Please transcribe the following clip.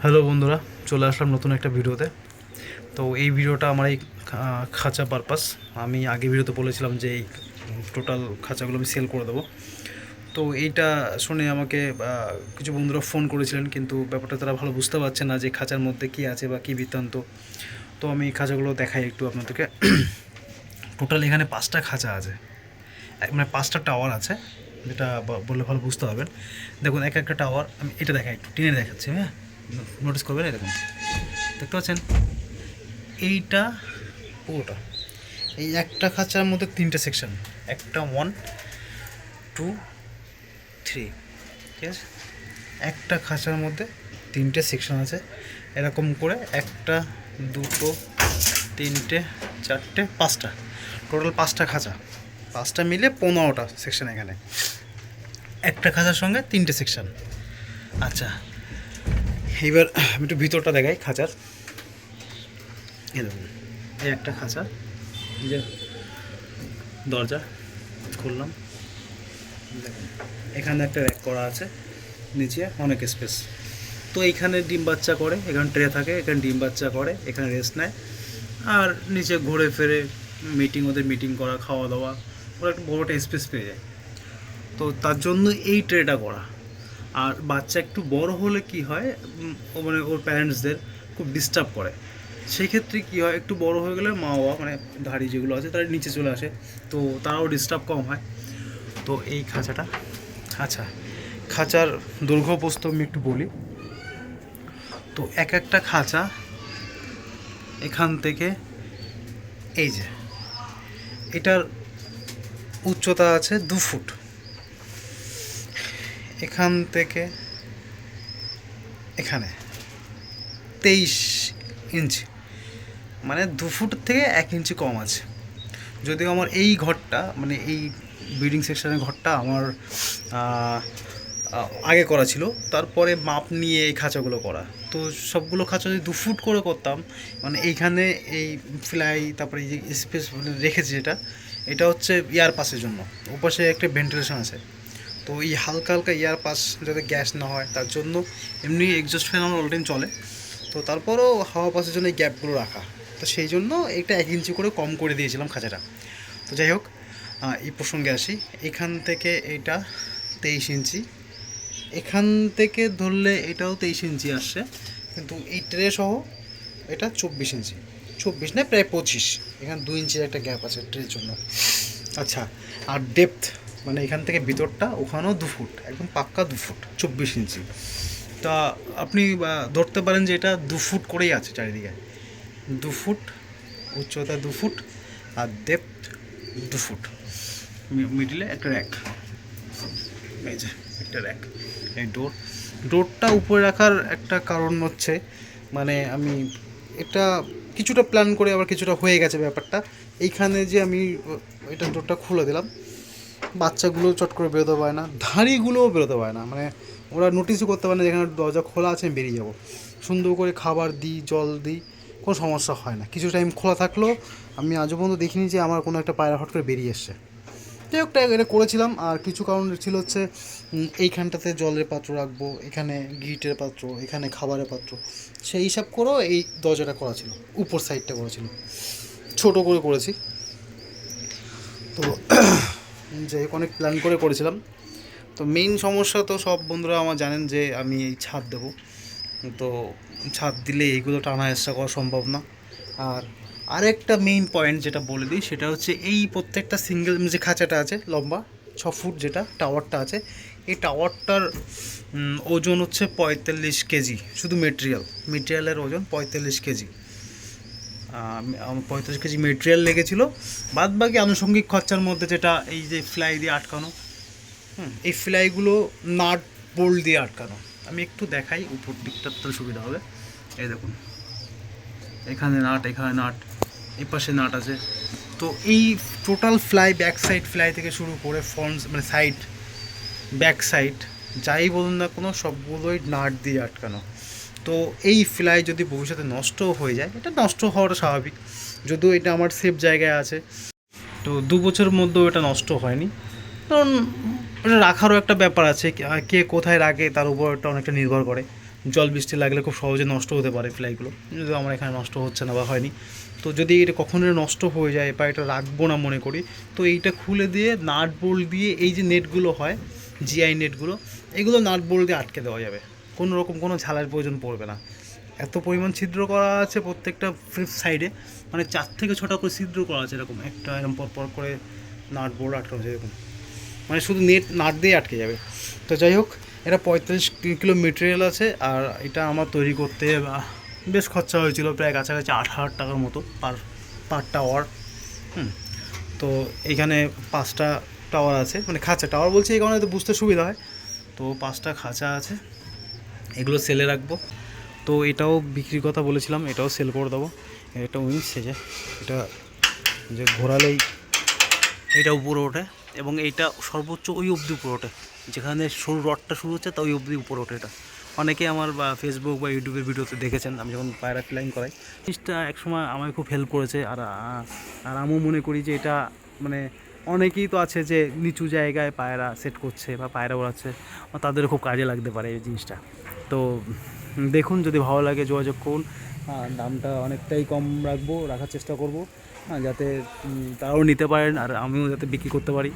Hello বন্ধুরা, চলে আসলাম নতুন একটা ভিডিওতে। তো এই ভিডিওটা আমার এই খাঁচা পারপাস। আমি আগে ভিডিওতে বলেছিলাম যে এই টোটাল খাঁচাগুলো আমি সেল করে দেবো। তো এইটা শুনে আমাকে কিছু বন্ধুরা ফোন করেছিলেন, কিন্তু ব্যাপারটা তারা ভালো বুঝতে পারছে না যে খাঁচার মধ্যে কী আছে বা কী বৃত্তান্ত। তো আমি এই খাঁচাগুলো দেখাই একটু আপনাদেরকে। টোটাল এখানে 5টা খাঁচা আছে, মানে 5টা টাওয়ার আছে, যেটা বললে ভালো বুঝতে পারবেন। দেখুন এক একটা টাওয়ার, আমি এটা দেখাই একটু টেনে দেখাচ্ছি। হ্যাঁ, নোটিস করবেন, এরকম দেখতে পাচ্ছেন এইটা পুরোটা। এই একটা খাঁচার মধ্যে 3টে সেকশন, একটা 1 2 3, ঠিক আছে। একটা খাঁচার মধ্যে 3টে সেকশন আছে, এরকম করে 1টা 2টো 3টে 4টে 5টা, টোটাল 5টা খাঁচা। 5টা মিলে 15টা সেকশন এখানে, একটা খাঁচার সঙ্গে 3টে সেকশন। আচ্ছা, এইবার আমি একটু ভিতরটা দেখাই খাঁচার। এই দেখুন, এই একটা খাঁচা, এই যে দরজা খুললাম, দেখুন এখানে একটা র্যাক করা আছে, নিচে অনেক স্পেস। তো এইখানে ডিম বাচ্চা করে, এখানে ট্রে থাকে, এখানে ডিম বাচ্চা করে, এখানে রেস্ট নেয়, আর নিচে ঘুরে ফেরে ওদের মিটিং করা, খাওয়া দাওয়া, ওরা একটা বড় একটা স্পেস পেয়ে যায়। তো তার জন্য এই ট্রেটা করা। আর বাচ্চা একটু বড় হলে কি হয়, মানে ওর প্যারেন্টসদের খুব ডিস্টার্ব করে। সেই ক্ষেত্রে কী হয়, একটু বড় হয়ে গেলে মা বাবা, মানে ধাড়ি যেগুলো আছে তারা নিচে চলে আসে, তো তারাও ডিস্টার্ব কম হয়। তো এই খাঁচাটা, আচ্ছা খাঁচার দৈর্ঘ্য প্রস্থ আমি একটু বলি। তো এক একটা খাঁচা এখান থেকে, এই যে এটার উচ্চতা আছে 2 ফুট, এখান থেকে এখানে 23 ইঞ্চি, মানে 2 ফুট থেকে 1 ইঞ্চি কম আছে। যদিও আমার এই ঘরটা, মানে এই ব্রিডিং সেকশনের ঘরটা আমার আগে করা ছিল, তারপরে মাপ নিয়ে এই খাঁচাগুলো করা। তো সবগুলো খাঁচা যদি 2 ফুট করে করতাম, মানে এইখানে এই ফ্লাই, তারপরে এই যে স্পেস রেখেছি যেটা, এটা হচ্ছে এয়ার পাসের জন্য। ওপাশে একটা ভেন্টিলেশন আছে, তো এই হালকা হালকা এয়ার পাস যাতে গ্যাস না হয় তার জন্য। এমনি এক্সস্ট ফ্যান আমার অলরেডি চলে, তো তারপরেও হাওয়া পাসের জন্য এই গ্যাপগুলো রাখা। তো সেই জন্য এটা 1 ইঞ্চি করে কম করে দিয়েছিলাম খাঁচাটা। তো যাই হোক, এই প্রসঙ্গে আসি। এখান থেকে এটা 23 ইঞ্চি, এখান থেকে ধরলে এটাও 23 ইঞ্চি আসছে, কিন্তু এই ট্রে সহ এটা 24 ইঞ্চি। 24 না, প্রায় 25। এখানে 2 ইঞ্চির একটা গ্যাপ আছে ট্রের জন্য। আচ্ছা, আর ডেপথ, মানে এখান থেকে ভিতরটা ওখানেও 2 ফুট, একদম পাক্কা 2 ফুট, 24 ইঞ্চি। তা আপনি ধরতে পারেন যে এটা 2 ফুট করেই আছে চারিদিকে। 2 ফুট উচ্চতা, 2 ফুট, আর ডেপথ 2 ফুট। মিডিলে একটা র্যাক, এই যে একটা র্যাক। এই ডোরটা উপরে রাখার একটা কারণ হচ্ছে, মানে আমি এটা কিছুটা প্ল্যান করে আবার কিছুটা হয়ে গেছে ব্যাপারটা। এইখানে যে আমি এটা ডোরটা খুলে দিলাম, বাচ্চাগুলো চট করে বেরোতে পারে না, ধাড়িগুলোও বেরোতে পারে না, মানে ওরা নোটিসও করতে পারে না যেখানে দরজা খোলা আছে আমি বেরিয়ে যাবো। সুন্দর করে খাবার দিই, জল দিই, কোনো সমস্যা হয় না। কিছু টাইম খোলা থাকলেও আমি আজও পর্যন্ত দেখিনি যে আমার কোনো একটা পায়রা হট করে বেরিয়ে এসছে। যাই হোক, এটা করেছিলাম। আর কিছু কারণ ছিল হচ্ছে, এইখানটাতে জলের পাত্র রাখবো, এখানে গিটের পাত্র, এখানে খাবারের পাত্র, সেই হিসাব করেও এই দরজাটা করা ছিল। উপর সাইডটা করা ছিল, ছোটো করে করেছি। তো যাই হোক, অনেক প্ল্যান করে করেছিলাম। তো মেইন সমস্যা তো সব বন্ধুরা আমার জানেন যে আমি এই ছাদ দেবো। তো ছাদ দিলে এইগুলো টানা হেঁচড়া করা সম্ভব না। আর আরেকটা মেইন পয়েন্ট যেটা বলে দিই, সেটা হচ্ছে এই প্রত্যেকটা সিঙ্গেল যে খাঁচাটা আছে লম্বা 6 ফুট, যেটা টাওয়ারটা আছে, এই টাওয়ারটার ওজন হচ্ছে 45 কেজি। শুধু মেটেরিয়ালের ওজন 45 কেজি। 45 কেজি মেটেরিয়াল লেগেছিলো, বাদ বাকি আনুষঙ্গিক খরচার মধ্যে যেটা এই যে ফ্লাই দিয়ে আটকানো, এই ফ্লাইগুলো নাট বোল্ট দিয়ে আটকানো। আমি একটু দেখাই উপর দিকটা, তো সুবিধা হবে। এই দেখুন, এখানে নাট, এখানে নাট, এই পাশে নাট আছে। তো এই total fly, back side fly থেকে শুরু করে ফ্রন্ট, মানে সাইড, ব্যাক সাইড, যাই বলুন না কোনো, সবগুলোই নাট দিয়ে আটকানো। তো এই ফ্লাই যদি ভবিষ্যতে নষ্ট হয়ে যায়, এটা নষ্ট হওয়াটা স্বাভাবিক, যদিও এটা আমার সেফ জায়গায় আছে। তো 2 বছরের মধ্যেও এটা নষ্ট হয়নি, কারণ এটা রাখারও একটা ব্যাপার আছে, কে কোথায় রাখে তার উপর এটা অনেকটা নির্ভর করে। জল বৃষ্টি লাগলে খুব সহজে নষ্ট হতে পারে ফ্লাইগুলো, যদি আমার এখানে নষ্ট হচ্ছে না বা হয়নি। তো যদি এটা কখনো নষ্ট হয়ে যায় বা এটা রাখবো না মনে করি, তো এইটা খুলে দিয়ে নাট বোল্ট দিয়ে এই যে নেটগুলো হয় জিআই নেটগুলো, এগুলো নাট বোল্ট দিয়ে আটকে দেওয়া যাবে, কোনো রকম কোনো ঝালার প্রয়োজন পড়বে না। এত পরিমাণ ছিদ্র করা আছে প্রত্যেকটা ফ্লিপ সাইডে, মানে 4 থেকে 6টা করে ছিদ্র করা আছে এরকম, একটা এরকম পর করে নাট বোল্ট আটকানো আছে এরকম, মানে শুধু নাট দিয়ে আটকে যাবে। তো যাই হোক, এটা 45 কিলো মেটেরিয়াল আছে, আর এটা আমার তৈরি করতে বেশ খরচা হয়েছিল, প্রায় কাছাকাছি 8,000 টাকার মতো পার টাওয়ার। তো এইখানে 5টা টাওয়ার আছে, মানে খাঁচা টাওয়ার বলছি এই কারণে তো বুঝতে সুবিধা হয়। তো 5টা খাঁচা আছে, এগুলো সেলে রাখবো। তো এটাও বিক্রির কথা বলেছিলাম, এটাও সেল করে দেবো। এটা উইংস যে এটা যে ঘোরালেই এটা উপরে ওঠে, এবং এইটা সর্বোচ্চ ওই অবধি উপরে ওঠে, যেখানে সরু রডটা শুরু হচ্ছে তা ওই অবধি উপরে ওঠে। এটা অনেকে আমার বা ফেসবুক বা ইউটিউবের ভিডিওতে দেখেছেন, আমি যখন পায়রা ফ্লাইং করাই, জিনিসটা একসময় আমায় খুব হেল্প করেছে। আর আমিও মনে করি যে এটা মানে অনেকেই তো আছে যে নিচু জায়গায় পায়রা সেট করছে বা পায়রা ওড়াচ্ছে, তাদের খুব কাজে লাগতে পারে এই জিনিসটা। তো দেখুন, যদি ভালো লাগে যোগাযোগ করুন। দামটা অনেকটাই কম রাখার চেষ্টা করব, যাতে তারাও নিতে পারেন আর আমিও যাতে বিক্রি করতে পারি।